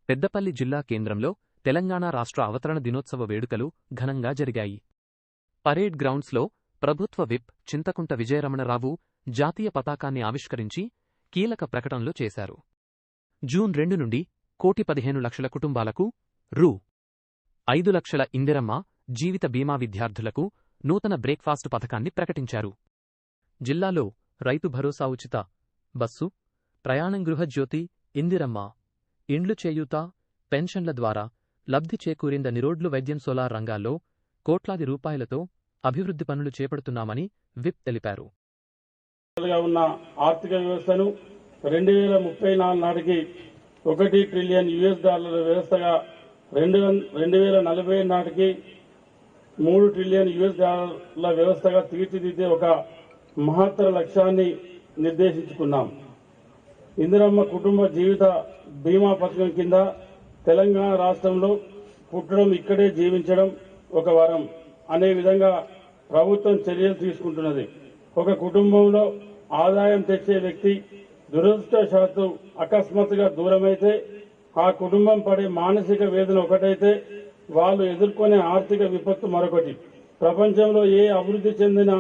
పెద్దపల్లి జిల్లా కేంద్రంలో తెలంగాణ రాష్ట్ర అవతరణ దినోత్సవ వేడుకలు ఘనంగా జరిగాయి. పరేడ్ గ్రౌండ్స్లో ప్రభుత్వ విప్ చింతకుంట విజయరమణరావు జాతీయ పతాకాన్ని ఆవిష్కరించి కీలక ప్రకటనలు చేశారు. జూన్ 2 నుండి 1,15,00,000 కుటుంబాలకు రూ. 5 లక్షల ఇందిరమ్మ జీవిత బీమా, విద్యార్థులకు నూతన బ్రేక్ఫాస్టు పథకాన్ని ప్రకటించారు. జిల్లాలో రైతు భరోసా, ఉచిత బస్సు ప్రయాణం, గృహజ్యోతి, ఇందిరమ్మ ఇండ్లు, చేయూత, పెన్షన్ల ద్వారా లబ్ధి చేకూరిందని రోడ్లు, వైద్యం, సోలార్ రంగాల్లో కోట్లాది రూపాయలతో అభివృద్ధి పనులు చేపడుతున్నామని విప్ తెలిపారు. ఉన్న ఆర్థిక వ్యవస్థను 2034 నాటికి $1 ట్రిలియన్ వ్యవస్థగా, 2040 నాటికి $3 ట్రిలియన్ వ్యవస్థగా తీర్చిదిద్దే ఒక మహత్తర లక్ష్యాన్ని నిర్దేశించుకున్నాం. ఇందిరమ్మ కుటుంబ జీవిత బీమా పథకం కింద తెలంగాణ రాష్ట్రంలో పుట్టడం, ఇక్కడే జీవించడం ఒక వరం అనే విధంగా ప్రభుత్వం చర్యలు తీసుకుంటున్నది. ఒక కుటుంబంలో ఆదాయం తెచ్చే వ్యక్తి దురదృష్టవశాత్తు అకస్మాత్తుగా దూరమైతే ఆ కుటుంబం పడే మానసిక వేదన ఒకటైతే, వాళ్ళు ఎదుర్కొనే ఆర్థిక విపత్తు మరొకటి. ప్రపంచంలో ఏ అభివృద్ధి చెందిన